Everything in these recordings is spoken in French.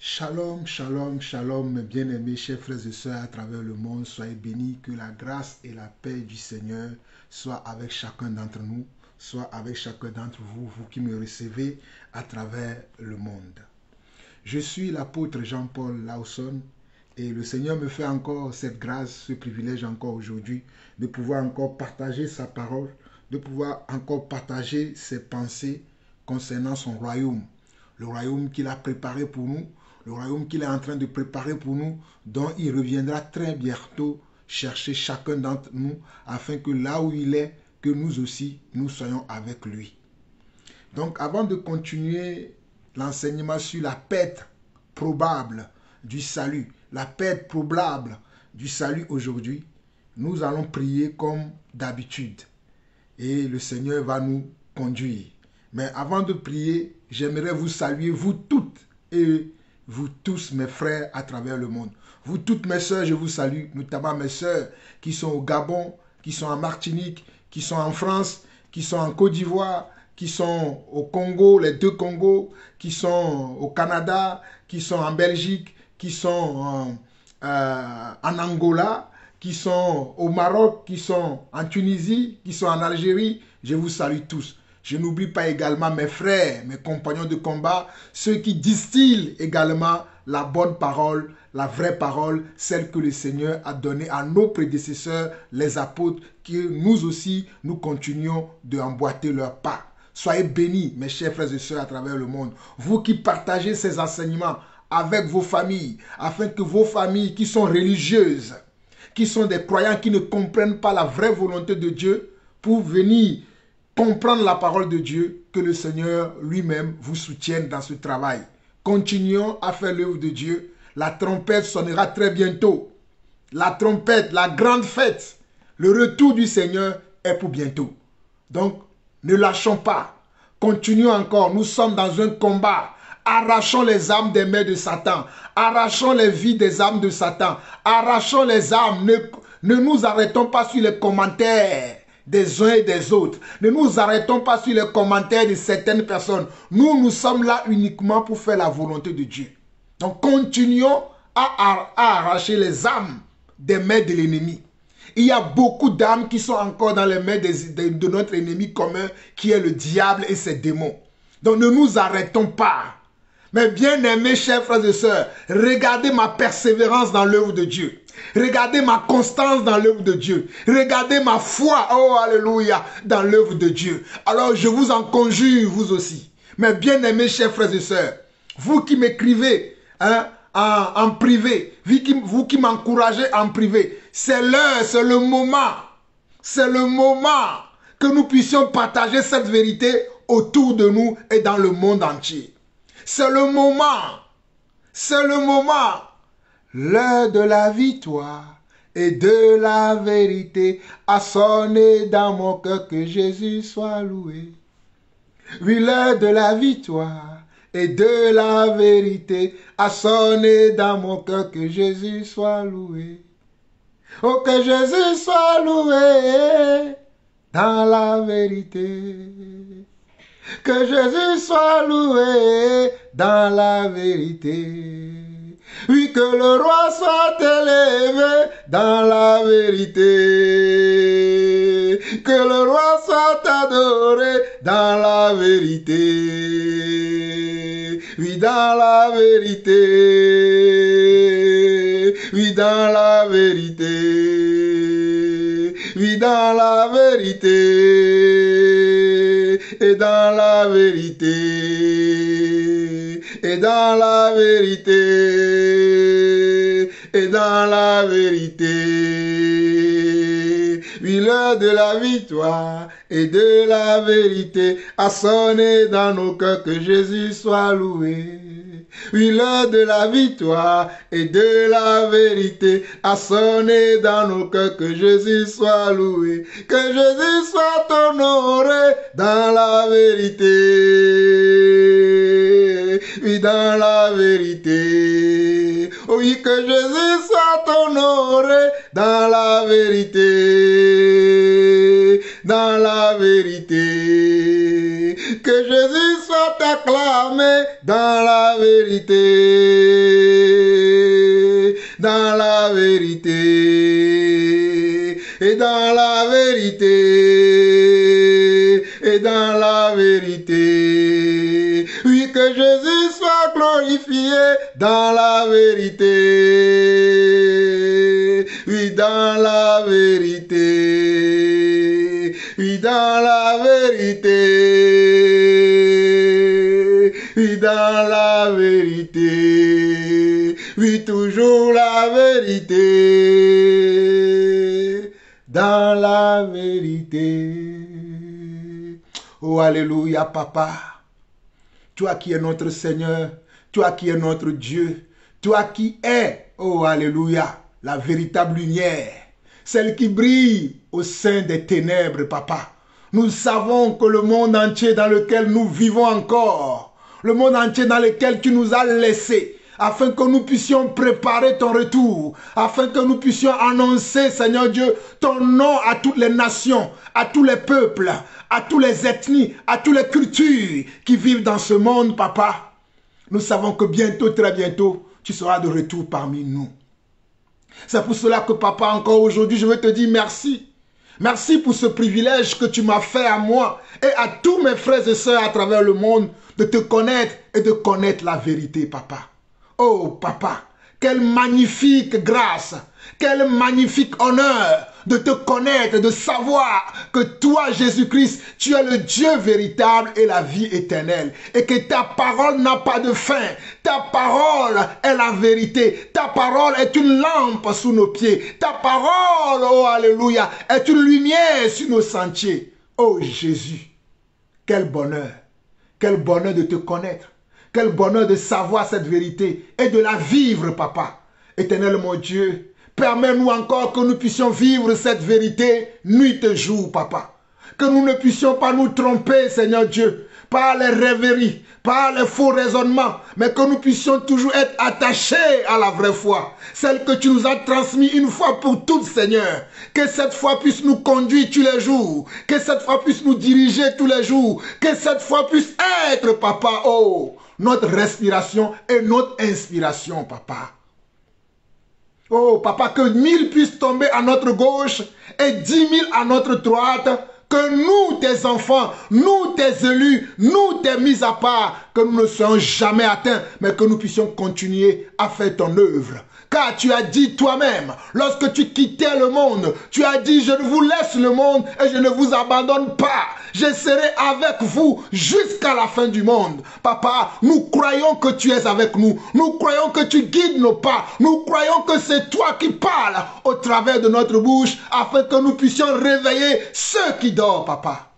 Shalom, shalom, shalom, mes bien-aimés, chers frères et sœurs à travers le monde, soyez bénis, que la grâce et la paix du Seigneur soient avec chacun d'entre nous, soit avec chacun d'entre vous, vous qui me recevez à travers le monde. Je suis l'apôtre Jean-Paul Lawson et le Seigneur me fait encore cette grâce, ce privilège encore aujourd'hui de pouvoir encore partager sa parole, de pouvoir encore partager ses pensées concernant son royaume. Le royaume qu'il a préparé pour nous, le royaume qu'il est en train de préparer pour nous, dont il reviendra très bientôt chercher chacun d'entre nous, afin que là où il est, que nous aussi, nous soyons avec lui. Donc avant de continuer l'enseignement sur la perte probable du salut, la perte probable du salut aujourd'hui, nous allons prier comme d'habitude et le Seigneur va nous conduire. Mais avant de prier, j'aimerais vous saluer, vous toutes et vous tous mes frères à travers le monde. Vous toutes mes sœurs, je vous salue, notamment mes sœurs qui sont au Gabon, qui sont en Martinique, qui sont en France, qui sont en Côte d'Ivoire, qui sont au Congo, les deux Congos, qui sont au Canada, qui sont en Belgique, qui sont en Angola, qui sont au Maroc, qui sont en Tunisie, qui sont en Algérie. Je vous salue tous. Je n'oublie pas également mes frères, mes compagnons de combat, ceux qui distillent également la bonne parole, la vraie parole, celle que le Seigneur a donnée à nos prédécesseurs, les apôtres, que nous aussi, nous continuons d'emboîter leur pas. Soyez bénis, mes chers frères et sœurs à travers le monde. Vous qui partagez ces enseignements avec vos familles, afin que vos familles qui sont religieuses, qui sont des croyants qui ne comprennent pas la vraie volonté de Dieu, pour venir comprendre la parole de Dieu, que le Seigneur lui-même vous soutienne dans ce travail. Continuons à faire l'œuvre de Dieu. La trompette sonnera très bientôt. La trompette, la grande fête, le retour du Seigneur est pour bientôt. Donc, ne lâchons pas. Continuons encore. Nous sommes dans un combat. Arrachons les âmes des mains de Satan. Arrachons les vies des âmes de Satan. Arrachons les âmes. Ne nous arrêtons pas sur les commentaires des uns et des autres. Ne nous arrêtons pas sur les commentaires de certaines personnes. Nous sommes là uniquement pour faire la volonté de Dieu. Donc continuons à arracher les âmes des mains de l'ennemi. Il y a beaucoup d'âmes qui sont encore dans les mains de notre ennemi commun, qui est le diable et ses démons. Donc ne nous arrêtons pas. Mais bien aimés, chers frères et sœurs, regardez ma persévérance dans l'œuvre de Dieu. Regardez ma constance dans l'œuvre de Dieu. Regardez ma foi, oh alléluia, dans l'œuvre de Dieu. Alors je vous en conjure, vous aussi. Mais bien aimés, chers frères et sœurs, vous qui m'écrivez en privé, vous qui m'encouragez en privé, c'est l'heure, c'est le moment. C'est le moment que nous puissions partager cette vérité autour de nous et dans le monde entier. C'est le moment. C'est le moment. L'heure de la victoire et de la vérité a sonné dans mon cœur, que Jésus soit loué. Oui, l'heure de la victoire et de la vérité a sonné dans mon cœur, que Jésus soit loué. Oh, que Jésus soit loué dans la vérité. Que Jésus soit loué dans la vérité. Oui, que le roi soit élevé dans la vérité. Que le roi soit adoré dans la vérité. Oui, dans la vérité. Oui, dans la vérité. Oui, dans la vérité. Et dans la vérité. Et dans la vérité. Et dans la vérité. Oui, l'heure de la victoire et de la vérité a sonné dans nos cœurs, que Jésus soit loué. Oui, l'heure de la victoire et de la vérité a sonné dans nos cœurs, que Jésus soit loué. Que Jésus soit honoré dans la vérité. Oui, dans la vérité. Oui, que Jésus soit honoré dans la vérité. Dans la vérité. Que Jésus soit acclamé dans la vérité. vérité, et dans la vérité, et dans la vérité. Oui, que Jésus soit glorifié dans la vérité. Oui, dans la vérité. Oui, dans la vérité. Oui, dans la vérité. Oui, toujours la vérité. Dans la vérité. Oh, alléluia, papa. Toi qui es notre Seigneur, toi qui es notre Dieu, toi qui es, oh alléluia, la véritable lumière, celle qui brille au sein des ténèbres, papa. Nous savons que le monde entier dans lequel nous vivons encore, le monde entier dans lequel tu nous as laissés, afin que nous puissions préparer ton retour, afin que nous puissions annoncer, Seigneur Dieu, ton nom à toutes les nations, à tous les peuples, à toutes les ethnies, à toutes les cultures qui vivent dans ce monde, papa. Nous savons que bientôt, très bientôt, tu seras de retour parmi nous. C'est pour cela que, papa, encore aujourd'hui, je veux te dire merci. Merci pour ce privilège que tu m'as fait à moi et à tous mes frères et sœurs à travers le monde de te connaître et de connaître la vérité, papa. Oh, papa, quelle magnifique grâce, quel magnifique honneur de te connaître, de savoir que toi, Jésus-Christ, tu es le Dieu véritable et la vie éternelle. Et que ta parole n'a pas de fin. Ta parole est la vérité. Ta parole est une lampe sous nos pieds. Ta parole, oh alléluia, est une lumière sur nos sentiers. Oh Jésus, quel bonheur de te connaître. Quel bonheur de savoir cette vérité et de la vivre, papa. Éternel mon Dieu, permets-nous encore que nous puissions vivre cette vérité nuit et jour, papa. Que nous ne puissions pas nous tromper, Seigneur Dieu, par les rêveries, par les faux raisonnements, mais que nous puissions toujours être attachés à la vraie foi, celle que tu nous as transmise une fois pour toutes, Seigneur. Que cette foi puisse nous conduire tous les jours, que cette foi puisse nous diriger tous les jours, que cette foi puisse être, papa, oh, notre respiration et notre inspiration, papa. Oh, papa, que 1000 puissent tomber à notre gauche et 10 000 à notre droite. Que nous, tes enfants, nous, tes élus, nous, tes mis à part, que nous ne soyons jamais atteints, mais que nous puissions continuer à faire ton œuvre. Car tu as dit toi-même, lorsque tu quittais le monde, tu as dit, je vous laisse le monde et je ne vous abandonne pas. Je serai avec vous jusqu'à la fin du monde. Papa, nous croyons que tu es avec nous. Nous croyons que tu guides nos pas. Nous croyons que c'est toi qui parles au travers de notre bouche afin que nous puissions réveiller ceux qui dorment, papa.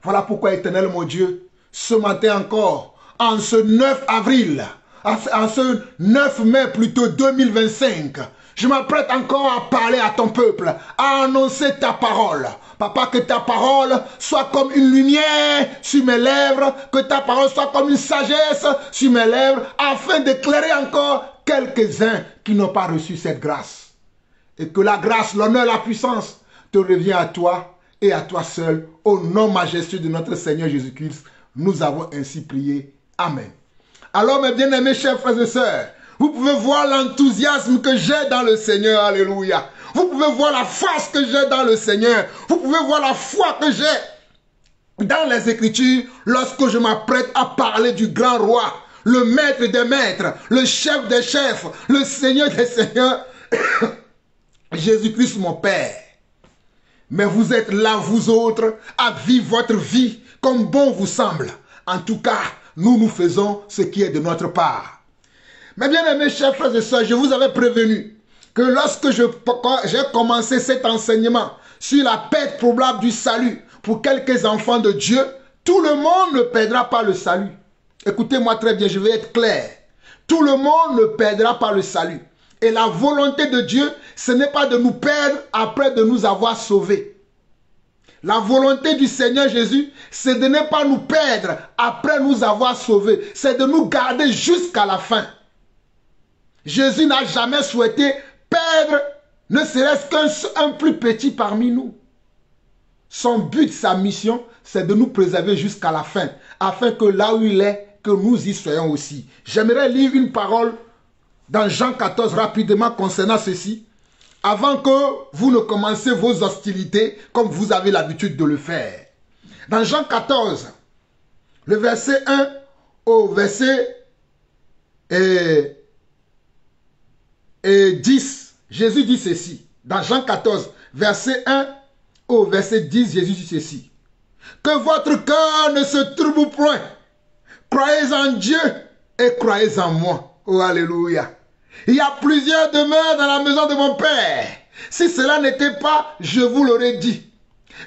Voilà pourquoi, éternel mon Dieu, ce matin encore, en ce 9 avril, en ce 9 mai plutôt 2025, je m'apprête encore à parler à ton peuple, à annoncer ta parole. Papa, que ta parole soit comme une lumière sur mes lèvres, que ta parole soit comme une sagesse sur mes lèvres, afin d'éclairer encore quelques-uns qui n'ont pas reçu cette grâce. Et que la grâce, l'honneur, la puissance te revient à toi et à toi seul, au nom majestueux de notre Seigneur Jésus-Christ. Nous avons ainsi prié. Amen. Alors, mes bien-aimés chers frères et sœurs, vous pouvez voir l'enthousiasme que j'ai dans le Seigneur. Alléluia. Vous pouvez voir la force que j'ai dans le Seigneur. Vous pouvez voir la foi que j'ai dans les Écritures lorsque je m'apprête à parler du grand roi, le maître des maîtres, le chef des chefs, le Seigneur des seigneurs, Jésus-Christ mon Père. Mais vous êtes là, vous autres, à vivre votre vie comme bon vous semble. En tout cas, nous faisons ce qui est de notre part. Mais bien aimés chers frères et sœurs, je vous avais prévenu que lorsque j'ai commencé cet enseignement sur la perte probable du salut pour quelques enfants de Dieu, tout le monde ne perdra pas le salut. Écoutez-moi très bien, je vais être clair. Tout le monde ne perdra pas le salut. Et la volonté de Dieu, ce n'est pas de nous perdre après de nous avoir sauvés. La volonté du Seigneur Jésus, c'est de ne pas nous perdre après nous avoir sauvés. C'est de nous garder jusqu'à la fin. Jésus n'a jamais souhaité perdre ne serait-ce qu'un plus petit parmi nous. Son but, sa mission, c'est de nous préserver jusqu'à la fin, afin que là où il est, que nous y soyons aussi. J'aimerais lire une parole dans Jean 14 rapidement concernant ceci. avant que vous ne commenciez vos hostilités comme vous avez l'habitude de le faire. Dans Jean 14, le verset 1 au verset 10, Jésus dit ceci. Dans Jean 14, verset 1 au verset 10, Jésus dit ceci. Que votre cœur ne se trouble point. Croyez en Dieu et croyez en moi. Oh, alléluia. Il y a plusieurs demeures dans la maison de mon Père. Si cela n'était pas, je vous l'aurais dit.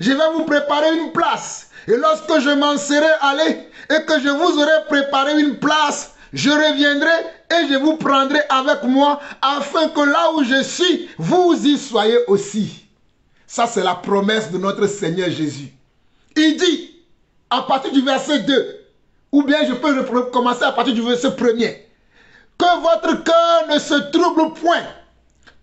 Je vais vous préparer une place. Et lorsque je m'en serai allé et que je vous aurai préparé une place, je reviendrai et je vous prendrai avec moi afin que là où je suis, vous y soyez aussi. Ça, c'est la promesse de notre Seigneur Jésus. Il dit, à partir du verset 2, ou bien je peux commencer à partir du verset 1er, que votre cœur ne se trouble point.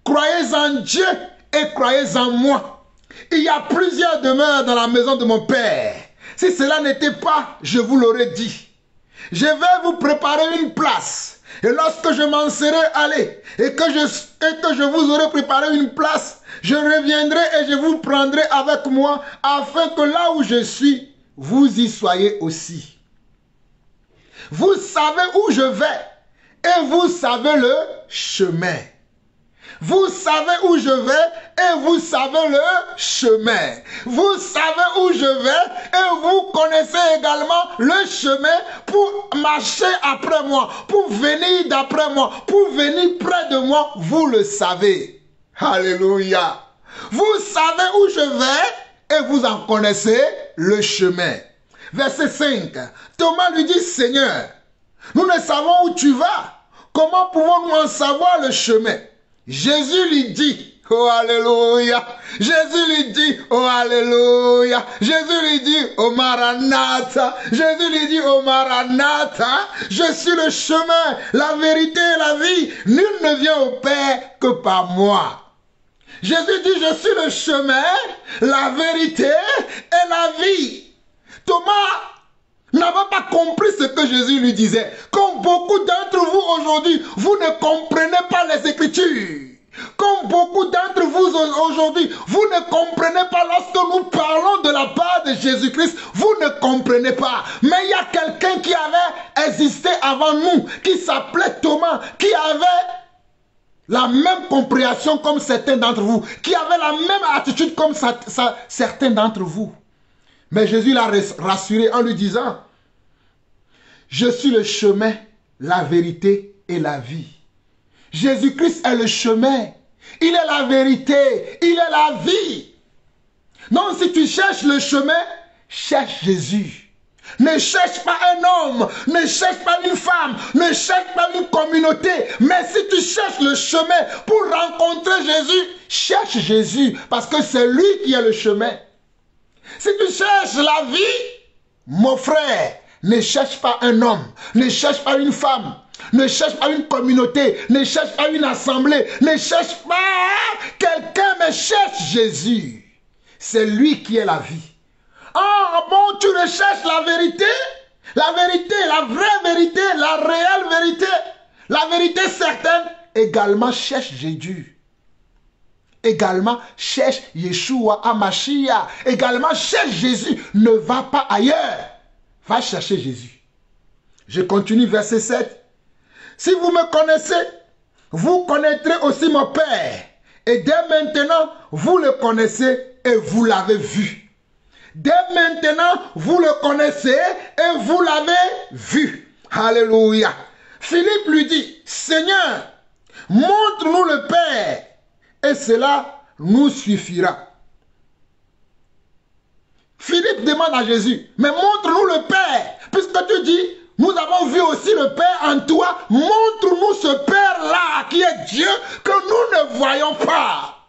Croyez en Dieu et croyez en moi. Il y a plusieurs demeures dans la maison de mon Père. Si cela n'était pas, je vous l'aurais dit. Je vais vous préparer une place. Et lorsque je m'en serai allé et que je vous aurai préparé une place, je reviendrai et je vous prendrai avec moi afin que là où je suis, vous y soyez aussi. Vous savez où je vais et vous savez le chemin. Vous savez où je vais et vous savez le chemin. Vous savez où je vais et vous connaissez également le chemin pour marcher après moi, pour venir d'après moi, pour venir près de moi. Vous le savez. Alléluia. Vous savez où je vais et vous en connaissez le chemin. Verset 5. Thomas lui dit, Seigneur, nous ne savons où tu vas. Comment pouvons-nous en savoir le chemin? Jésus lui dit, oh alléluia. Jésus lui dit, oh alléluia. Jésus lui dit, oh Maranatha. Jésus lui dit, oh Maranatha. Je suis le chemin, la vérité et la vie. Nul ne vient au Père que par moi. Jésus dit, je suis le chemin, la vérité et la vie. Thomas n'avait pas compris ce que Jésus lui disait. Comme beaucoup d'entre vous aujourd'hui, vous ne comprenez pas les Écritures. Comme beaucoup d'entre vous aujourd'hui, vous ne comprenez pas lorsque nous parlons de la part de Jésus-Christ, vous ne comprenez pas. Mais il y a quelqu'un qui avait existé avant nous, qui s'appelait Thomas, qui avait la même compréhension comme certains d'entre vous, qui avait la même attitude comme certains d'entre vous. Mais Jésus l'a rassuré en lui disant, je suis le chemin, la vérité et la vie. Jésus-Christ est le chemin, il est la vérité, il est la vie. Donc si tu cherches le chemin, cherche Jésus. Ne cherche pas un homme, ne cherche pas une femme, ne cherche pas une communauté. Mais si tu cherches le chemin pour rencontrer Jésus, cherche Jésus parce que c'est lui qui est le chemin. Si tu cherches la vie, mon frère, ne cherche pas un homme, ne cherche pas une femme, ne cherche pas une communauté, ne cherche pas une assemblée, ne cherche pas quelqu'un, mais cherche Jésus. C'est lui qui est la vie. Ah bon, tu recherches la vérité, la vraie vérité, la réelle vérité, la vérité certaine, également cherche Jésus. Également, cherche Yeshua Hamashiach. Également, cherche Jésus. Ne va pas ailleurs. Va chercher Jésus. Je continue, verset 7. Si vous me connaissez, vous connaîtrez aussi mon Père. Et dès maintenant, vous le connaissez et vous l'avez vu. Dès maintenant, vous le connaissez et vous l'avez vu. Alléluia. Philippe lui dit, Seigneur, montre-nous le Père. Et cela nous suffira. Philippe demande à Jésus, mais montre-nous le Père. Puisque tu dis, nous avons vu aussi le Père en toi, montre-nous ce Père-là qui est Dieu que nous ne voyons pas.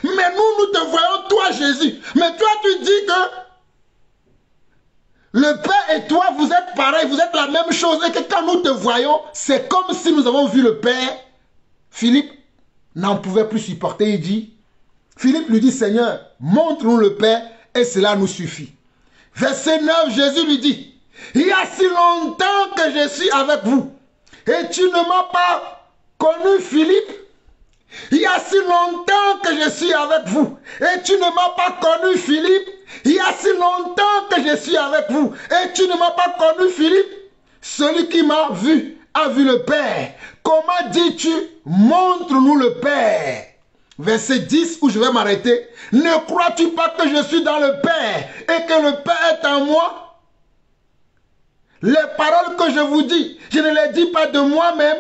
Mais nous te voyons toi Jésus. Mais toi tu dis que le Père et toi vous êtes pareils, vous êtes la même chose. Et que quand nous te voyons, c'est comme si nous avons vu le Père. Philippe n'en pouvait plus supporter, il dit, Philippe lui dit, Seigneur, montre-nous le Père et cela nous suffit. Verset 9, Jésus lui dit, il y a si longtemps que je suis avec vous et tu ne m'as pas connu, Philippe. Il y a si longtemps que je suis avec vous et tu ne m'as pas connu, Philippe. Il y a si longtemps que je suis avec vous et tu ne m'as pas connu, Philippe. Celui qui m'a vu a vu le Père. Comment dis-tu, montre-nous le Père? Verset 10 où je vais m'arrêter. Ne crois-tu pas que je suis dans le Père et que le Père est en moi? Les paroles que je vous dis, je ne les dis pas de moi-même.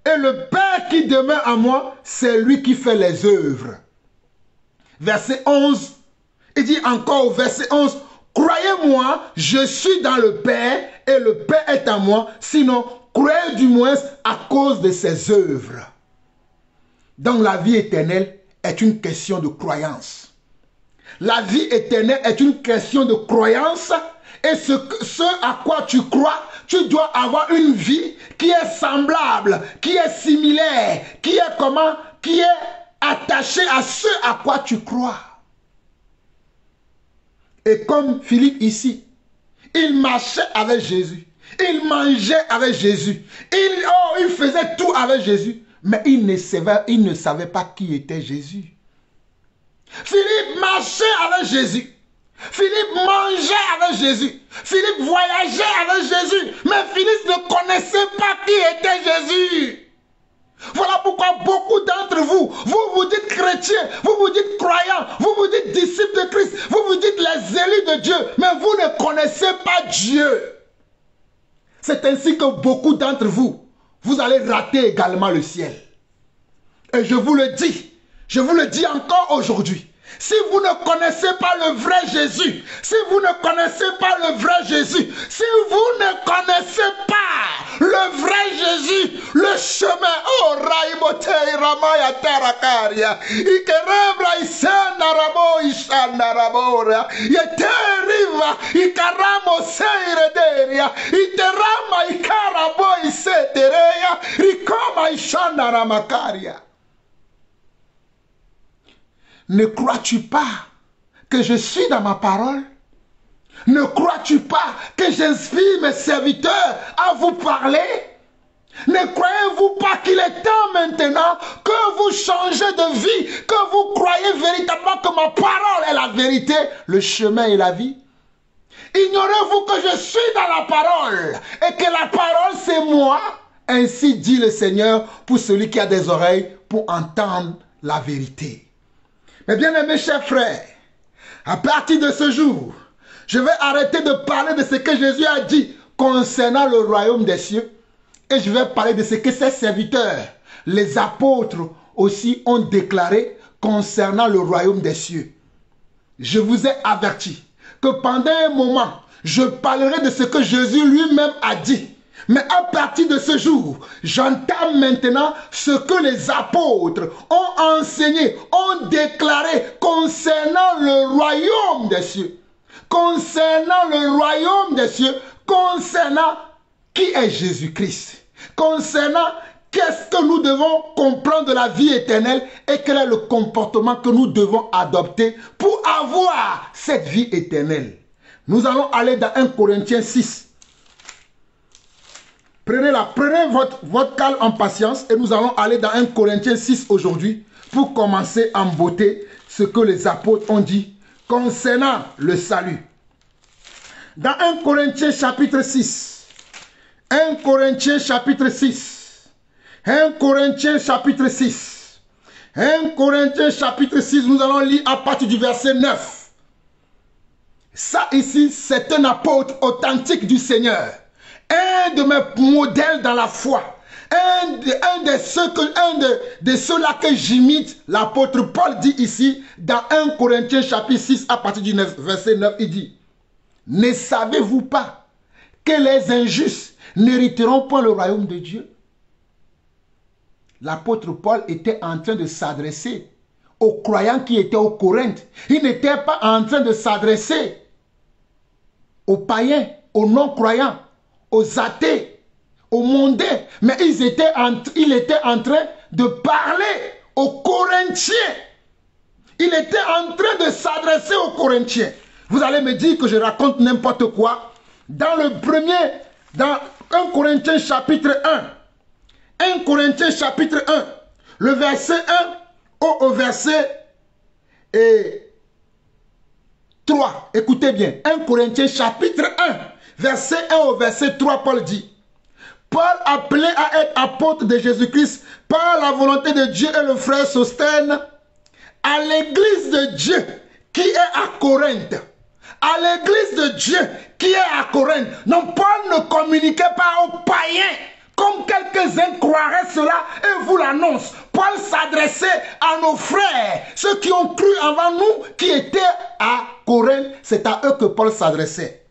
Et le Père qui demeure en moi, c'est lui qui fait les œuvres. Verset 11, il dit encore au verset 11, croyez-moi, je suis dans le Père et le Père est en moi, sinon croyez du moins à cause de ses œuvres. Donc la vie éternelle est une question de croyance. La vie éternelle est une question de croyance et ce à quoi tu crois, tu dois avoir une vie qui est semblable, qui est similaire, qui est attachée à ce à quoi tu crois. Et comme Philippe ici, il marchait avec Jésus, il mangeait avec Jésus, il faisait tout avec Jésus, mais il ne savait pas qui était Jésus. Philippe marchait avec Jésus. Philippe mangeait avec Jésus. Philippe voyageait avec Jésus. Mais Philippe ne connaissait pas qui était Jésus. Voilà pourquoi beaucoup d'entre vous, vous dites chrétiens, vous dites croyants, vous dites disciples de Christ, vous dites les élus de Dieu, mais vous ne connaissez pas Dieu. C'est ainsi que beaucoup d'entre vous, vous allez rater également le ciel. Et je vous le dis encore aujourd'hui. Si vous ne connaissez pas le vrai Jésus, si vous ne connaissez pas le vrai Jésus, si vous ne connaissez pas le vrai Jésus, le chemin, oh Raimote Ramaya Tarakaria, Ikerebra Isana Rabo Ishana Rabora, Yeteriva, Ikaramo Seirederia, Iterama Ikarabo Isetereya, Rikoma Ishana Ramakaria. Ne crois-tu pas que je suis dans ma parole? Ne crois-tu pas que j'inspire mes serviteurs à vous parler? Ne croyez-vous pas qu'il est temps maintenant que vous changez de vie, que vous croyez véritablement que ma parole est la vérité, le chemin et la vie? Ignorez-vous que je suis dans la parole et que la parole c'est moi? Ainsi dit le Seigneur pour celui qui a des oreilles pour entendre la vérité. Mes bien-aimés chers frères, à partir de ce jour, je vais arrêter de parler de ce que Jésus a dit concernant le royaume des cieux et je vais parler de ce que ses serviteurs, les apôtres aussi ont déclaré concernant le royaume des cieux. Je vous ai averti que pendant un moment, je parlerai de ce que Jésus lui-même a dit. Mais à partir de ce jour, j'entame maintenant ce que les apôtres ont enseigné, ont déclaré concernant le royaume des cieux. Concernant le royaume des cieux, concernant qui est Jésus-Christ. Concernant qu'est-ce que nous devons comprendre de la vie éternelle et quel est le comportement que nous devons adopter pour avoir cette vie éternelle. Nous allons aller dans 1 Corinthiens 6. Prenez votre calme en patience et nous allons aller dans 1 Corinthiens 6 aujourd'hui pour commencer en beauté ce que les apôtres ont dit concernant le salut. Dans 1 Corinthiens chapitre 6, 1 Corinthiens chapitre 6, 1 Corinthiens chapitre 6, 1 Corinthiens chapitre 6, nous allons lire à partir du verset 9. Ça ici, c'est un apôtre authentique du Seigneur. Un de mes modèles dans la foi, un de ceux-là que j'imite, l'apôtre Paul dit ici, dans 1 Corinthiens chapitre 6, à partir du verset 9, il dit, « Ne savez-vous pas que les injustes n'hériteront pas le royaume de Dieu ?» L'apôtre Paul était en train de s'adresser aux croyants qui étaient au Corinthe. Il n'était pas en train de s'adresser aux païens, aux non-croyants, aux athées, aux mondains, mais il était en train de parler aux Corinthiens. Il était en train de s'adresser aux Corinthiens. Vous allez me dire que je raconte n'importe quoi. Dans 1 Corinthiens chapitre 1, 1 Corinthiens chapitre 1, le verset 1, au verset 3. Écoutez bien. 1 Corinthiens chapitre 1, verset 1 au verset 3, Paul dit: Paul, appelé à être apôtre de Jésus-Christ par la volonté de Dieu, et le frère Sosthène, à l'église de Dieu qui est à Corinthe. À l'église de Dieu qui est à Corinthe. Donc Paul ne communiquait pas aux païens, comme quelques-uns croiraient cela et vous l'annoncent. Paul s'adressait à nos frères, ceux qui ont cru avant nous, qui étaient à Corinthe. C'est à eux que Paul s'adressait.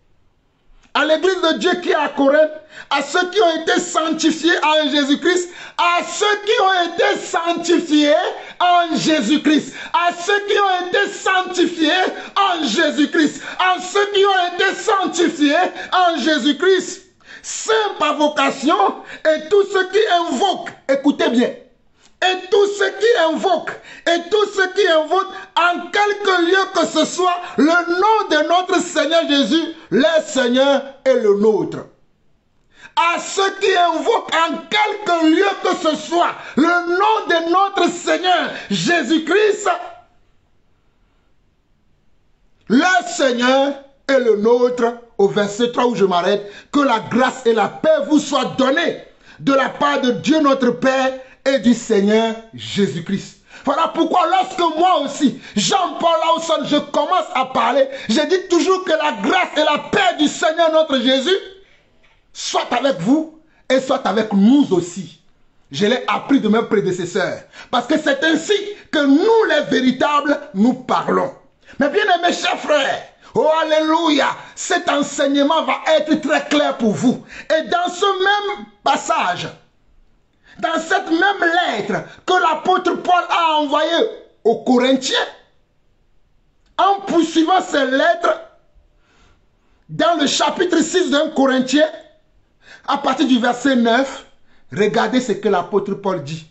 À l'église de Dieu qui est à Corinthe, à ceux qui ont été sanctifiés en Jésus-Christ, à ceux qui ont été sanctifiés en Jésus-Christ, à ceux qui ont été sanctifiés en Jésus-Christ, à ceux qui ont été sanctifiés en Jésus-Christ. Saint par vocation, et tous ceux qui invoquent, écoutez bien, et tous ceux qui invoquent, en quelque lieu que ce soit, le nom de notre Seigneur Jésus, le Seigneur est le nôtre. À ceux qui invoquent en quelque lieu que ce soit, le nom de notre Seigneur Jésus-Christ, le Seigneur est le nôtre. Au verset 3 où je m'arrête, que la grâce et la paix vous soient données de la part de Dieu notre Père et du Seigneur Jésus-Christ. Voilà pourquoi lorsque moi aussi, Jean-Paul Lawson, je commence à parler, je dis toujours que la grâce et la paix du Seigneur notre Jésus soit avec vous et soit avec nous aussi. Je l'ai appris de mes prédécesseurs. Parce que c'est ainsi que nous les véritables, nous parlons. Mais bien aimés chers frères, oh alléluia, cet enseignement va être très clair pour vous. Et dans ce même passage, dans cette même lettre que l'apôtre Paul a envoyée aux Corinthiens, en poursuivant ces lettres, dans le chapitre 6 d'un Corinthien, à partir du verset 9, regardez ce que l'apôtre Paul dit.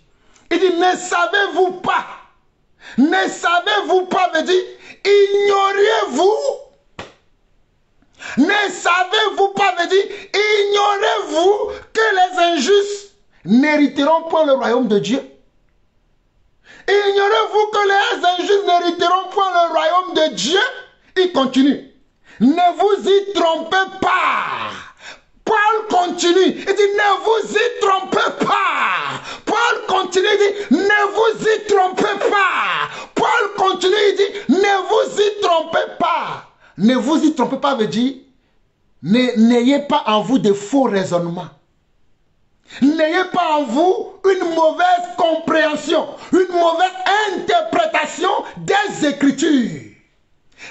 Il dit, ne savez-vous pas, veut dire, ignoriez-vous, ne savez-vous pas, veut dire, ignorez-vous que les injustes n'hériteront point le royaume de Dieu. Ignorez-vous que les injustes n'hériteront point le royaume de Dieu. Il continue. Ne vous y trompez pas. Paul continue. Il dit ne vous y trompez pas. Paul continue. Il dit ne vous y trompez pas. Paul continue. Il dit ne vous y trompez pas. Ne vous y trompez pas veut dire n'ayez pas en vous de faux raisonnements. N'ayez pas en vous une mauvaise compréhension, une mauvaise interprétation des Écritures.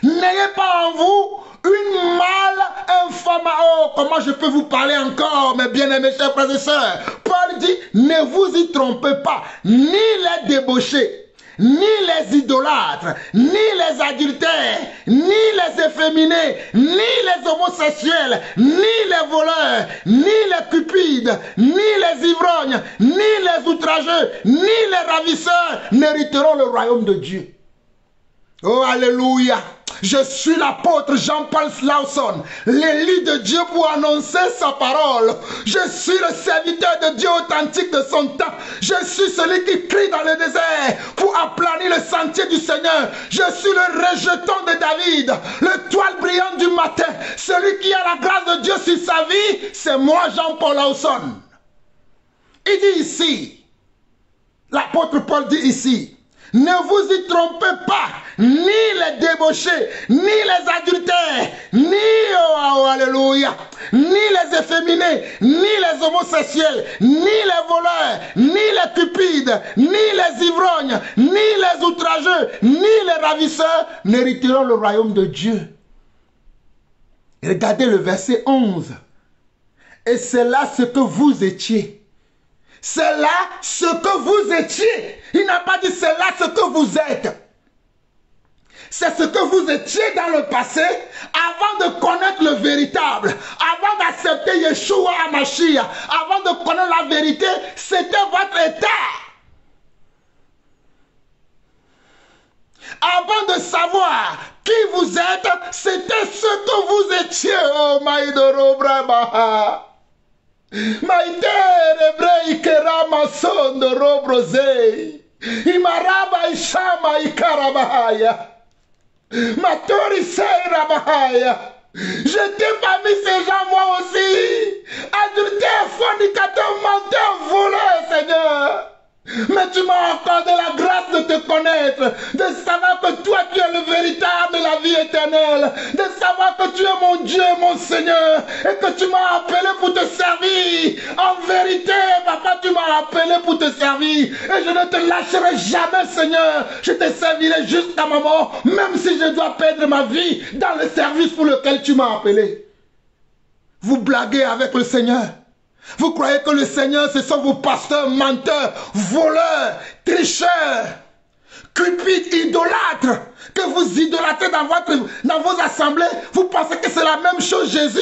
N'ayez pas en vous une mal-information. Oh, comment je peux vous parler encore, mes bien-aimés chers frères et sœurs? Paul dit, ne vous y trompez pas, ni les débauchés, ni les idolâtres, ni les adultères, ni les efféminés, ni les homosexuels, ni les voleurs, ni les cupides, ni les ivrognes, ni les outrageux, ni les ravisseurs n'hériteront le royaume de Dieu. Oh, alléluia! Je suis l'apôtre Jean-Paul Lawson, l'élu de Dieu pour annoncer sa parole. Je suis le serviteur de Dieu authentique de son temps. Je suis celui qui crie dans le désert pour aplanir le sentier du Seigneur. Je suis le rejeton de David, le toile brillante du matin. Celui qui a la grâce de Dieu sur sa vie, c'est moi Jean-Paul Lawson. Il dit ici, l'apôtre Paul dit ici, ne vous y trompez pas, ni les débauchés, ni les adultères, ni, oh, alléluia, ni les efféminés, ni les homosexuels, ni les voleurs, ni les cupides, ni les ivrognes, ni les outrageux, ni les ravisseurs n'hériteront le royaume de Dieu. Regardez le verset 11. Et c'est là ce que vous étiez. C'est là ce que vous étiez. Il n'a pas dit c'est là ce que vous êtes. C'est ce que vous étiez dans le passé avant de connaître le véritable. Avant d'accepter Yeshua HaMashiach. Avant de connaître la vérité, c'était votre état. Avant de savoir qui vous êtes, c'était ce que vous étiez. Oh, Maïdoro Brahma. Maïdere Breikera Mason de Robrosei. Imaraba Ishama Ikarabahaya. Matori Seirabahaya. J'étais parmi ces gens, moi aussi. Adultère, fornicateur, menteur, voleur, Seigneur. Mais tu m'as accordé la grâce de te connaître, de savoir que toi tu es le véritable de la vie éternelle, de savoir que tu es mon Dieu, mon Seigneur, et que tu m'as appelé pour te servir. En vérité, papa, tu m'as appelé pour te servir, et je ne te lâcherai jamais, Seigneur. Je te servirai jusqu'à ma mort, même si je dois perdre ma vie dans le service pour lequel tu m'as appelé. Vous blaguez avec le Seigneur. Vous croyez que le Seigneur, ce sont vos pasteurs, menteurs, voleurs, tricheurs, cupides, idolâtres, que vous idolâtrez dans vos assemblées. Vous pensez que c'est la même chose, Jésus?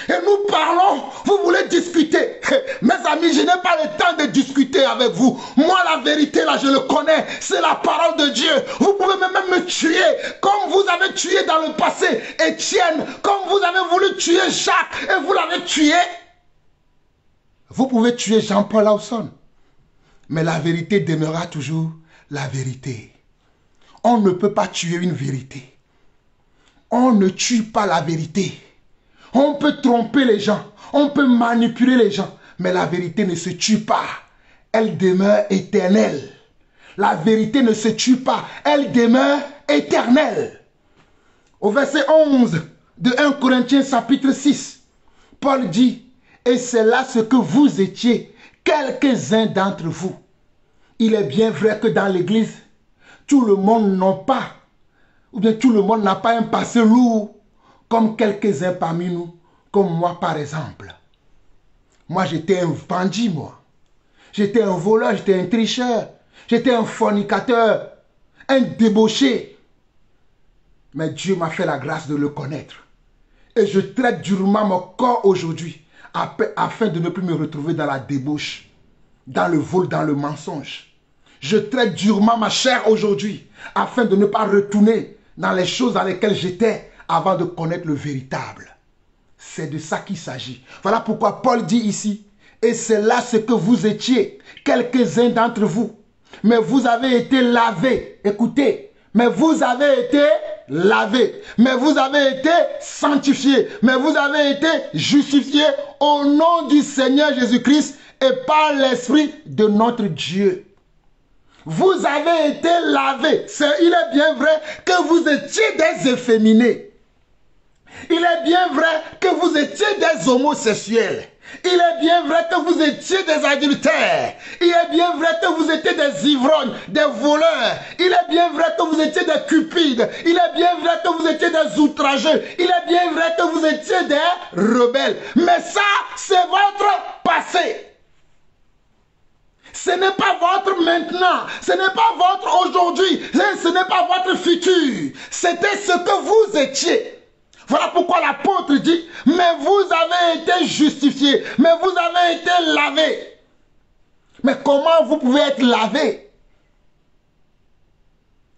Et nous parlons, vous voulez discuter. Mes amis, je n'ai pas le temps de discuter avec vous. Moi, la vérité, là, je le connais. C'est la parole de Dieu. Vous pouvez même me tuer, comme vous avez tué dans le passé Étienne, comme vous avez voulu tuer Jacques, et vous l'avez tué. Vous pouvez tuer Jean-Paul Lawson, mais la vérité demeurera toujours la vérité. On ne peut pas tuer une vérité. On ne tue pas la vérité. On peut tromper les gens, on peut manipuler les gens, mais la vérité ne se tue pas. Elle demeure éternelle. La vérité ne se tue pas, elle demeure éternelle. Au verset 11 de 1 Corinthiens chapitre 6, Paul dit: et c'est là ce que vous étiez, quelques-uns d'entre vous. Il est bien vrai que dans l'église, tout le monde n'a pas, ou bien tout le monde n'a pas un passé lourd, comme quelques-uns parmi nous, comme moi par exemple. Moi j'étais un bandit, moi. J'étais un voleur, j'étais un tricheur, j'étais un fornicateur, un débauché. Mais Dieu m'a fait la grâce de le connaître. Et je traite durement mon corps aujourd'hui, afin de ne plus me retrouver dans la débauche, dans le vol, dans le mensonge. Je traite durement ma chair aujourd'hui, afin de ne pas retourner dans les choses dans lesquelles j'étais avant de connaître le véritable. C'est de ça qu'il s'agit. Voilà pourquoi Paul dit ici: et c'est là ce que vous étiez, quelques-uns d'entre vous. Mais vous avez été lavés. Écoutez. Mais vous avez été lavés, mais vous avez été sanctifiés, mais vous avez été justifiés au nom du Seigneur Jésus-Christ et par l'Esprit de notre Dieu. Vous avez été lavés. Il est bien vrai que vous étiez des efféminés. Il est bien vrai que vous étiez des homosexuels. Il est bien vrai que vous étiez des adultères. Il est bien vrai que vous étiez des ivrognes, des voleurs. Il est bien vrai que vous étiez des cupides. Il est bien vrai que vous étiez des outrageux. Il est bien vrai que vous étiez des rebelles. Mais ça, c'est votre passé. Ce n'est pas votre maintenant. Ce n'est pas votre aujourd'hui. Ce n'est pas votre futur. C'était ce que vous étiez. Voilà pourquoi l'apôtre dit: mais vous avez été justifiés, mais vous avez été lavés. Mais comment vous pouvez être lavé?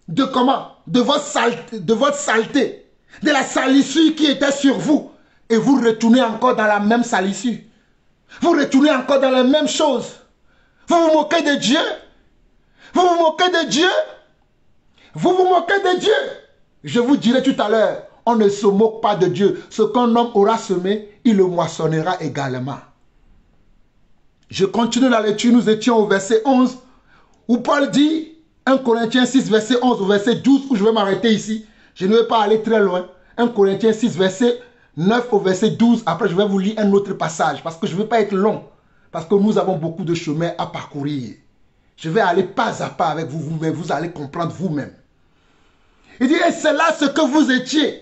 De comment? De votre saleté, de la salissure qui était sur vous. Et vous retournez encore dans la même salissure. Vous retournez encore dans les mêmes choses. Vous vous moquez de Dieu? Vous vous moquez de Dieu? Vous vous moquez de Dieu? Je vous dirai tout à l'heure. On ne se moque pas de Dieu. Ce qu'un homme aura semé, il le moissonnera également. Je continue la lecture. Nous étions au verset 11, où Paul dit, 1 Corinthiens 6, verset 11 au verset 12, où je vais m'arrêter ici. Je ne vais pas aller très loin. 1 Corinthiens 6, verset 9 au verset 12. Après, je vais vous lire un autre passage, parce que je ne veux pas être long, parce que nous avons beaucoup de chemin à parcourir. Je vais aller pas à pas avec vous, mais vous allez comprendre vous-même. Il dit, et c'est là ce que vous étiez.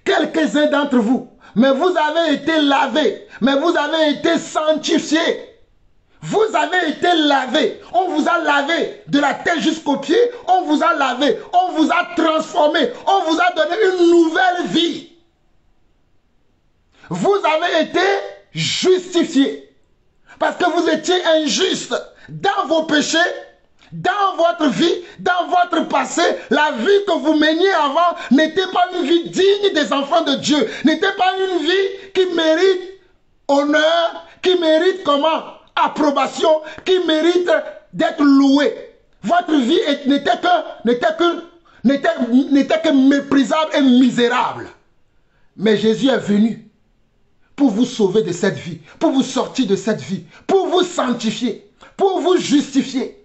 Quelques-uns d'entre vous, mais vous avez été lavés, mais vous avez été sanctifiés. Vous avez été lavés. On vous a lavé de la tête jusqu'aux pieds. On vous a lavé. On vous a transformé. On vous a donné une nouvelle vie. Vous avez été justifiés. Parce que vous étiez injustes dans vos péchés. Dans votre vie, dans votre passé, la vie que vous meniez avant n'était pas une vie digne des enfants de Dieu. N'était pas une vie qui mérite honneur, qui mérite comment? Approbation, qui mérite d'être louée. Votre vie n'était que méprisable et misérable. Mais Jésus est venu pour vous sauver de cette vie, pour vous sortir de cette vie, pour vous sanctifier, pour vous justifier.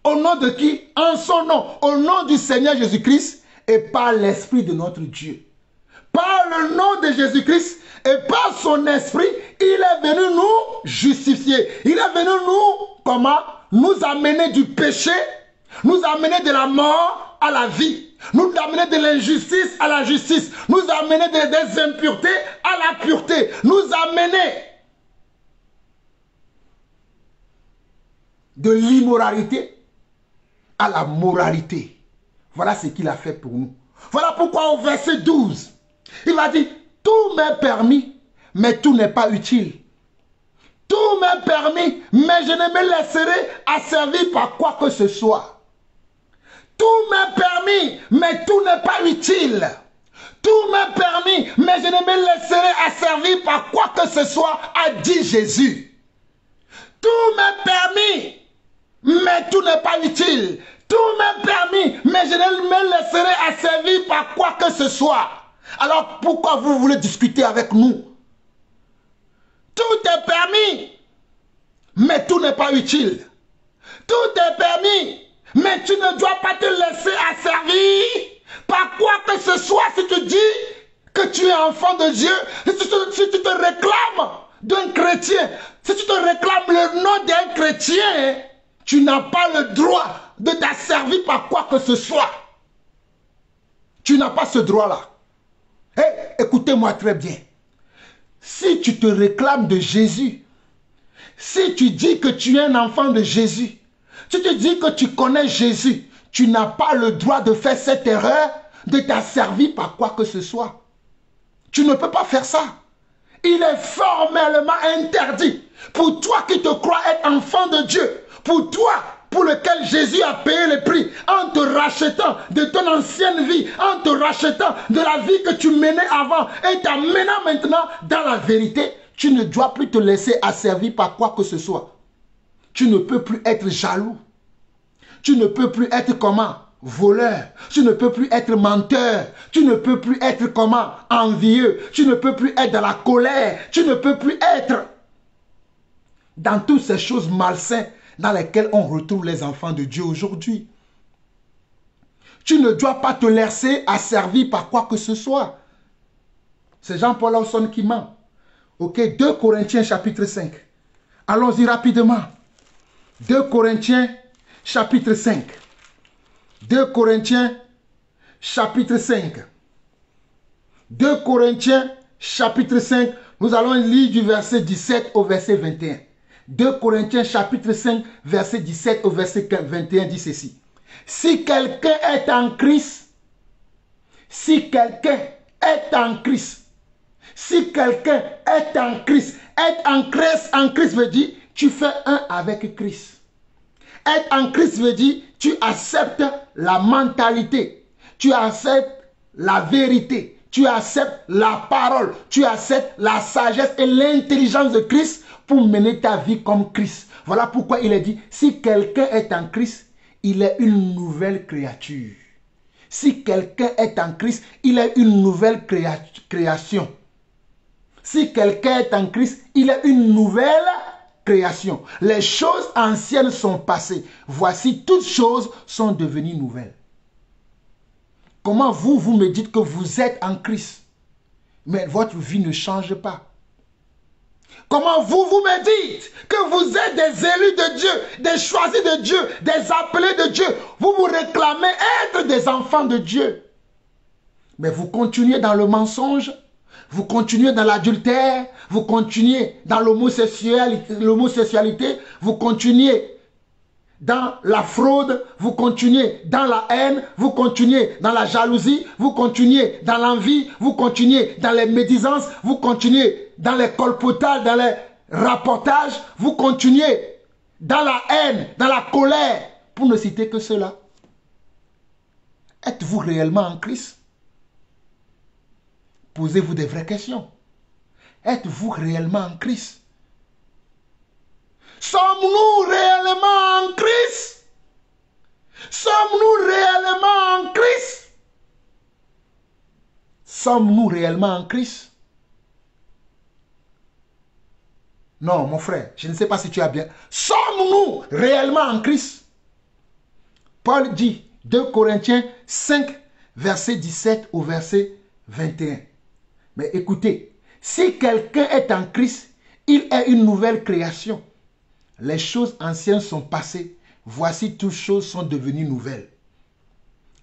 Au nom de qui? En son nom, au nom du Seigneur Jésus-Christ et par l'Esprit de notre Dieu. Par le nom de Jésus-Christ et par son Esprit, il est venu nous justifier. Il est venu nous, comment? Nous amener du péché, nous amener de la mort à la vie, nous amener de l'injustice à la justice, nous amener des impuretés à la pureté, nous amener de l'immoralité à la moralité. Voilà ce qu'il a fait pour nous. Voilà pourquoi au verset 12, il va dire, tout m'est permis, mais tout n'est pas utile. Tout m'est permis, mais je ne me laisserai asservir par quoi que ce soit. Tout m'est permis, mais tout n'est pas utile. Tout m'est permis, mais je ne me laisserai asservir par quoi que ce soit, a dit Jésus. Tout m'est permis, mais tout n'est pas utile. Tout m'est permis, mais je ne me laisserai asservir par quoi que ce soit. Alors pourquoi vous voulez discuter avec nous? Tout est permis, mais tout n'est pas utile. Tout est permis, mais tu ne dois pas te laisser asservir par quoi que ce soit. Si tu dis que tu es enfant de Dieu, si tu te réclames d'un chrétien, si tu te réclames le nom d'un chrétien, tu n'as pas le droit de t'asservir par quoi que ce soit. Tu n'as pas ce droit-là. Hey, écoutez-moi très bien. Si tu te réclames de Jésus, si tu dis que tu es un enfant de Jésus, si tu dis que tu connais Jésus, tu n'as pas le droit de faire cette erreur de t'asservir par quoi que ce soit. Tu ne peux pas faire ça. Il est formellement interdit pour toi qui te crois être enfant de Dieu, pour toi pour lequel Jésus a payé le prix en te rachetant de ton ancienne vie, en te rachetant de la vie que tu menais avant et t'amenant maintenant dans la vérité. Tu ne dois plus te laisser asservir par quoi que ce soit. Tu ne peux plus être jaloux. Tu ne peux plus être comment? Voleur. Tu ne peux plus être menteur. Tu ne peux plus être comment? Envieux. Tu ne peux plus être dans la colère. Tu ne peux plus être dans toutes ces choses malsaines dans lesquelles on retrouve les enfants de Dieu aujourd'hui. Tu ne dois pas te laisser asservir par quoi que ce soit. C'est Jean-Paul Lawson qui ment. Ok, 2 Corinthiens chapitre 5. Allons-y rapidement. 2 Corinthiens chapitre 5. 2 Corinthiens chapitre 5. 2 Corinthiens chapitre 5. Nous allons lire du verset 17 au verset 21. 2 Corinthiens chapitre 5 verset 17 au verset 21 dit ceci. Si quelqu'un est en Christ, si quelqu'un est en Christ, si quelqu'un est en Christ, être en Christ veut dire tu fais un avec Christ. Être en Christ veut dire tu acceptes la mentalité, tu acceptes la vérité, tu acceptes la parole, tu acceptes la sagesse et l'intelligence de Christ pour mener ta vie comme Christ. Voilà pourquoi il est dit, si quelqu'un est en Christ, il est une nouvelle créature. Si quelqu'un est en Christ, il est une nouvelle création. Si quelqu'un est en Christ, il est une nouvelle création. Les choses anciennes sont passées. Voici, toutes choses sont devenues nouvelles. Comment vous me dites que vous êtes en Christ, mais votre vie ne change pas? Comment vous me dites que vous êtes des élus de Dieu, des choisis de Dieu, des appelés de Dieu? Vous vous réclamez être des enfants de Dieu. Mais vous continuez dans le mensonge, vous continuez dans l'adultère, vous continuez dans l'homosexualité, vous continuez dans la fraude, vous continuez dans la haine, vous continuez dans la jalousie, vous continuez dans l'envie, vous continuez dans les médisances, vous continuez dans les colpotages, dans les rapportages, vous continuez dans la haine, dans la colère, pour ne citer que cela. Êtes-vous réellement en Christ? Posez-vous des vraies questions. Êtes-vous réellement en Christ? Sommes-nous réellement en Christ? sommes-nous réellement en Christ? Non, mon frère, je ne sais pas si tu as bien. Sommes-nous réellement en Christ? Paul dit, 2 Corinthiens 5, verset 17 au verset 21. Mais écoutez, si quelqu'un est en Christ, il est une nouvelle création. Les choses anciennes sont passées. Voici, toutes choses sont devenues nouvelles.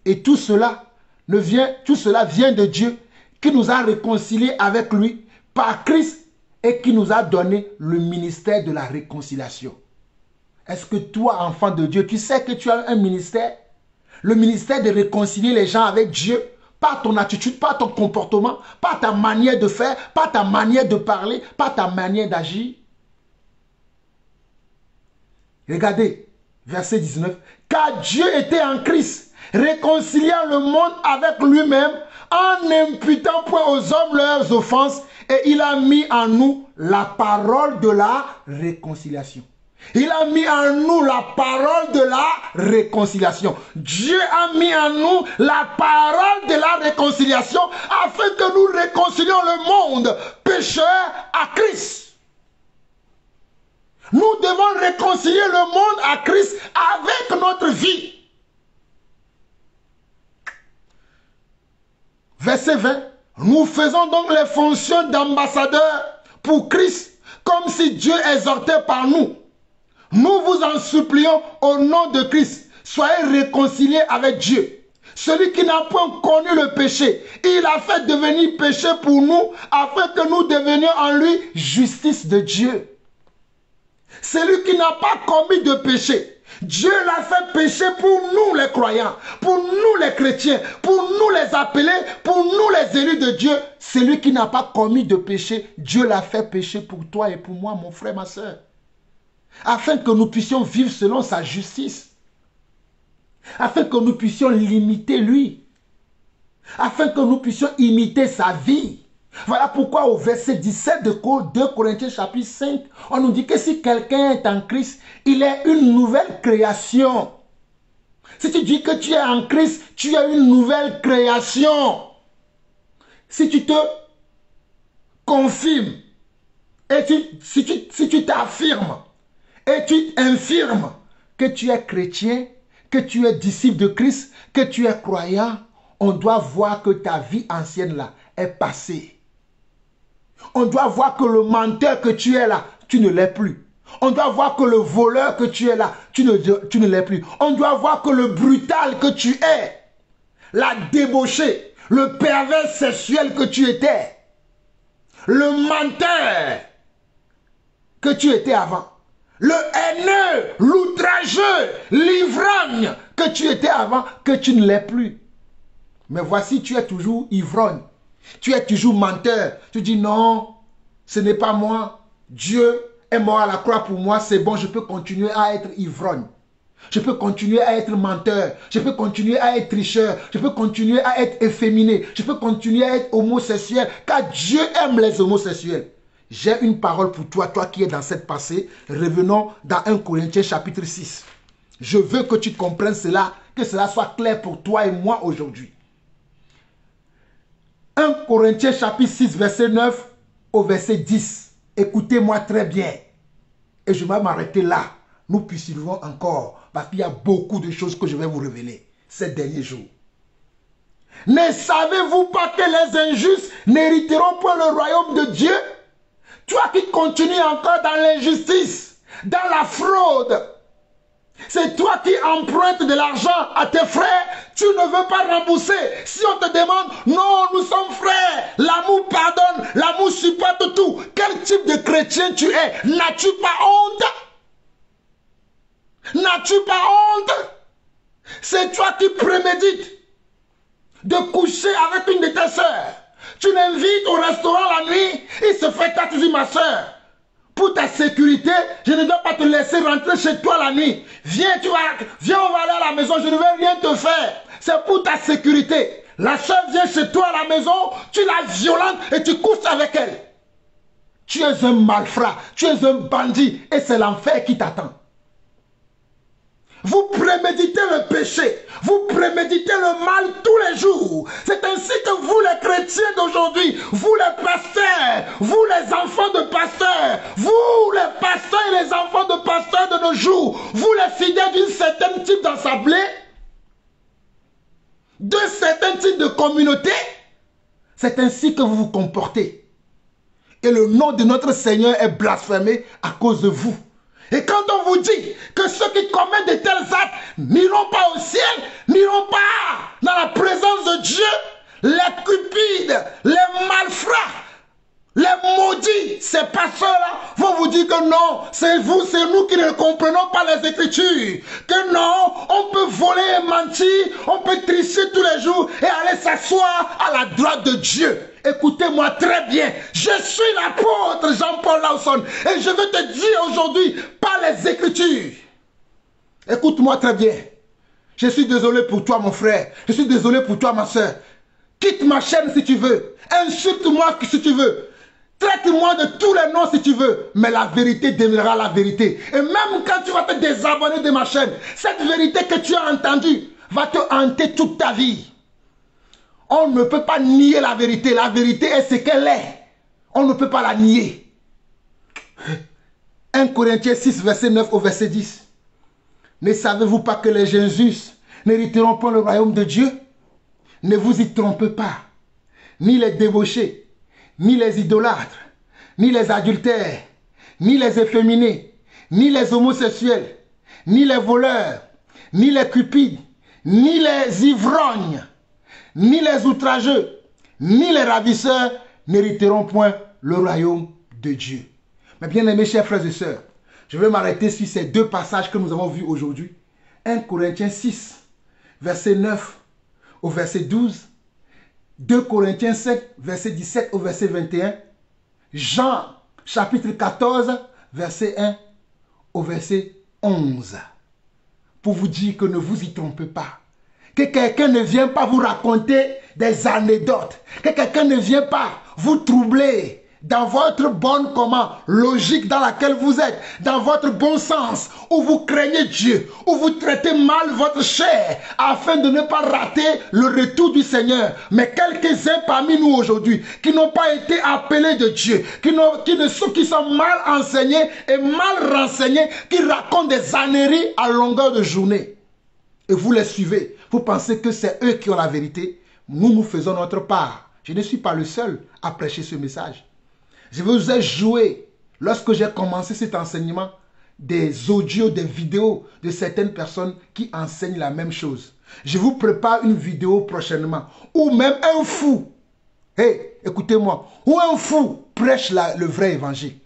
Et tout cela vient de Dieu qui nous a réconciliés avec lui par Christ et qui nous a donné le ministère de la réconciliation. Est-ce que toi, enfant de Dieu, tu sais que tu as un ministère? Le ministère de réconcilier les gens avec Dieu, pas ton attitude, pas ton comportement, pas ta manière de faire, pas ta manière de parler, pas ta manière d'agir. Regardez, verset 19. Car Dieu était en Christ, réconciliant le monde avec lui-même, en n'imputant point aux hommes leurs offenses, et il a mis en nous la parole de la réconciliation. Il a mis en nous la parole de la réconciliation. Dieu a mis en nous la parole de la réconciliation afin que nous réconcilions le monde pécheur à Christ. Nous devons réconcilier le monde à Christ avec notre vie. Verset 20. Nous faisons donc les fonctions d'ambassadeurs pour Christ, comme si Dieu exhortait par nous. Nous vous en supplions au nom de Christ, soyez réconciliés avec Dieu. Celui qui n'a point connu le péché, il a fait devenir péché pour nous, afin que nous devenions en lui justice de Dieu. Celui qui n'a pas commis de péché, Dieu l'a fait péché pour nous les croyants, pour nous les chrétiens, pour nous les appelés, pour nous les élus de Dieu. Celui qui n'a pas commis de péché, Dieu l'a fait péché pour toi et pour moi, mon frère, ma soeur. Afin que nous puissions vivre selon sa justice. Afin que nous puissions l'imiter lui. Afin que nous puissions imiter sa vie. Voilà pourquoi au verset 17 de 2 Corinthiens chapitre 5, on nous dit que si quelqu'un est en Christ, il est une nouvelle création. Si tu dis que tu es en Christ, tu es une nouvelle création. Si tu te confirmes, et si tu t'affirmes, et tu infirmes que tu es chrétien, que tu es disciple de Christ, que tu es croyant, on doit voir que ta vie ancienne là est passée. On doit voir que le menteur que tu es là, tu ne l'es plus. On doit voir que le voleur que tu es là, tu ne l'es plus. On doit voir que le brutal que tu es, la débauchée, le pervers sexuel que tu étais, le menteur que tu étais avant, le haineux, l'outrageux, l'ivrogne que tu étais avant, que tu ne l'es plus. Mais voici, tu es toujours ivrogne. Tu es toujours menteur. Tu dis non, ce n'est pas moi. Dieu est mort à la croix pour moi. C'est bon, je peux continuer à être ivrogne. Je peux continuer à être menteur. Je peux continuer à être tricheur. Je peux continuer à être efféminé. Je peux continuer à être homosexuel. Car Dieu aime les homosexuels. J'ai une parole pour toi, toi qui es dans cette passée. Revenons dans 1 Corinthiens chapitre 6. Je veux que tu comprennes cela, que cela soit clair pour toi et moi aujourd'hui. 1 Corinthiens chapitre 6, verset 9 au verset 10. Écoutez-moi très bien. Et je vais m'arrêter là. Nous poursuivrons encore, parce qu'il y a beaucoup de choses que je vais vous révéler ces derniers jours. Ne savez-vous pas que les injustes n'hériteront pas le royaume de Dieu? Toi qui continues encore dans l'injustice, dans la fraude, c'est toi qui empruntes de l'argent à tes frères, tu ne veux pas rembourser. Si on te demande, non, nous sommes frères, l'amour pardonne, l'amour supporte tout. Quel type de chrétien tu es? N'as-tu pas honte? N'as-tu pas honte? C'est toi qui prémédites de coucher avec une de tes sœurs. Tu l'invites au restaurant la nuit, il se fait tard, tu dis ma sœur, pour ta sécurité, je ne dois pas te laisser rentrer chez toi la nuit. Viens, on va aller à la maison, je ne vais rien te faire. C'est pour ta sécurité. La sœur vient chez toi à la maison, tu la violentes et tu couches avec elle. Tu es un malfrat, tu es un bandit et c'est l'enfer qui t'attend. Vous préméditez le péché. Vous préméditez le mal tous les jours. C'est ainsi que vous les chrétiens d'aujourd'hui, vous les pasteurs, vous les enfants de pasteurs, vous les pasteurs et les enfants de pasteurs de nos jours, vous les fidèles d'une certaine type d'assemblée, d'un certain type de communauté, c'est ainsi que vous vous comportez. Et le nom de notre Seigneur est blasphémé à cause de vous. Et quand on vous dit que ceux qui commettent de tels actes n'iront pas au ciel, n'iront pas dans la présence de Dieu, les cupides, les malfrats, les maudits, ces pasteurs-là vont vous dire que non, c'est vous, c'est nous qui ne comprenons pas les Écritures. Que non, on peut voler et mentir, on peut tricher tous les jours et aller s'asseoir à la droite de Dieu. Écoutez-moi très bien, je suis l'apôtre Jean-Paul Lawson et je veux te dire aujourd'hui par les Écritures. Écoute-moi très bien. Je suis désolé pour toi mon frère, je suis désolé pour toi ma soeur. Quitte ma chaîne si tu veux, insulte-moi si tu veux. Traite-moi de tous les noms si tu veux, mais la vérité demeurera la vérité. Et même quand tu vas te désabonner de ma chaîne, cette vérité que tu as entendue va te hanter toute ta vie. On ne peut pas nier la vérité. La vérité est ce qu'elle est. On ne peut pas la nier. 1 Corinthiens 6, verset 9 au verset 10. Ne savez-vous pas que les Jésus n'hériteront pas le royaume de Dieu? Ne vous y trompez pas. Ni les débauchés, ni les idolâtres, ni les adultères, ni les efféminés, ni les homosexuels, ni les voleurs, ni les cupides, ni les ivrognes, ni les outrageux, ni les ravisseurs n'hériteront point le royaume de Dieu. Mais bien aimés chers frères et sœurs, je vais m'arrêter sur ces deux passages que nous avons vus aujourd'hui. 1 Corinthiens 6, verset 9 au verset 12. 2 Corinthiens 5, verset 17 au verset 21. Jean, chapitre 14, verset 1 au verset 11. Pour vous dire que ne vous y trompez pas. Que quelqu'un ne vienne pas vous raconter des anecdotes. Que quelqu'un ne vienne pas vous troubler dans votre bonne logique dans laquelle vous êtes, dans votre bon sens, où vous craignez Dieu, où vous traitez mal votre chair, afin de ne pas rater le retour du Seigneur. Mais quelques-uns parmi nous aujourd'hui, qui n'ont pas été appelés de Dieu, qui sont mal enseignés et mal renseignés, qui racontent des âneries à longueur de journée. Et vous les suivez. Vous pensez que c'est eux qui ont la vérité. Nous faisons notre part. Je ne suis pas le seul à prêcher ce message. Je vous ai joué, lorsque j'ai commencé cet enseignement, des audios, des vidéos de certaines personnes qui enseignent la même chose. Je vous prépare une vidéo prochainement où même un fou, écoutez-moi, où un fou prêche le vrai évangile.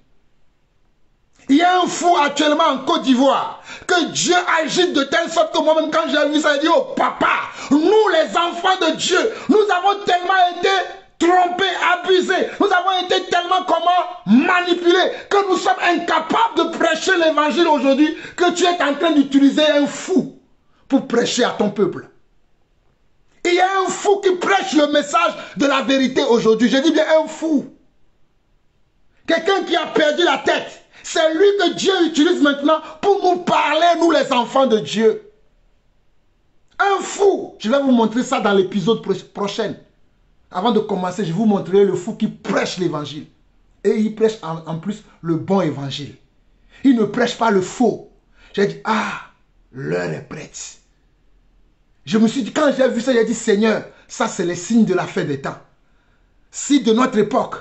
Il y a un fou actuellement en Côte d'Ivoire que Dieu agite de telle sorte que moi-même quand j'ai vu ça, j'ai dit, oh papa, nous les enfants de Dieu, nous avons tellement été trompés, abusés, nous avons été tellement manipulés que nous sommes incapables de prêcher l'évangile aujourd'hui, que tu es en train d'utiliser un fou pour prêcher à ton peuple. Il y a un fou qui prêche le message de la vérité aujourd'hui. Je dis bien un fou. Quelqu'un qui a perdu la tête. C'est lui que Dieu utilise maintenant pour nous parler, nous les enfants de Dieu. Un fou. Je vais vous montrer ça dans l'épisode prochain. Avant de commencer, je vais vous montrer le fou qui prêche l'évangile. Et il prêche en plus le bon évangile. Il ne prêche pas le faux. J'ai dit, l'heure est prête. Je me suis dit, quand j'ai vu ça, j'ai dit, Seigneur, ça c'est les signes de la fin des temps. Si de notre époque,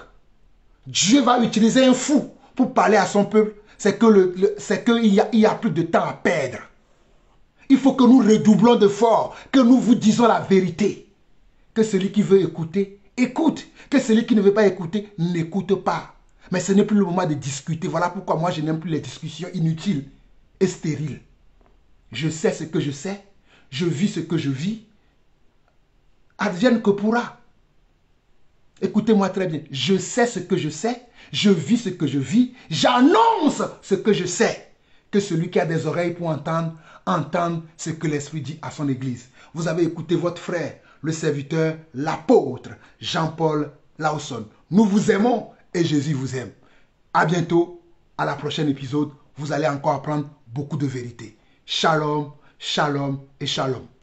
Dieu va utiliser un fou pour parler à son peuple, c'est qu'il y a plus de temps à perdre. Il faut que nous redoublons d'efforts, que nous vous disons la vérité. Que celui qui veut écouter, écoute. Que celui qui ne veut pas écouter, n'écoute pas. Mais ce n'est plus le moment de discuter. Voilà pourquoi moi je n'aime plus les discussions inutiles et stériles. Je sais ce que je sais, je vis ce que je vis. Advienne que pourra. Écoutez-moi très bien. Je sais ce que je sais, je vis ce que je vis, j'annonce ce que je sais. Que celui qui a des oreilles pour entendre, entende ce que l'Esprit dit à son Église. Vous avez écouté votre frère, le serviteur, l'apôtre Jean-Paul Lawson. Nous vous aimons et Jésus vous aime. À bientôt, à la prochaine épisode. Vous allez encore apprendre beaucoup de vérité. Shalom, Shalom et shalom.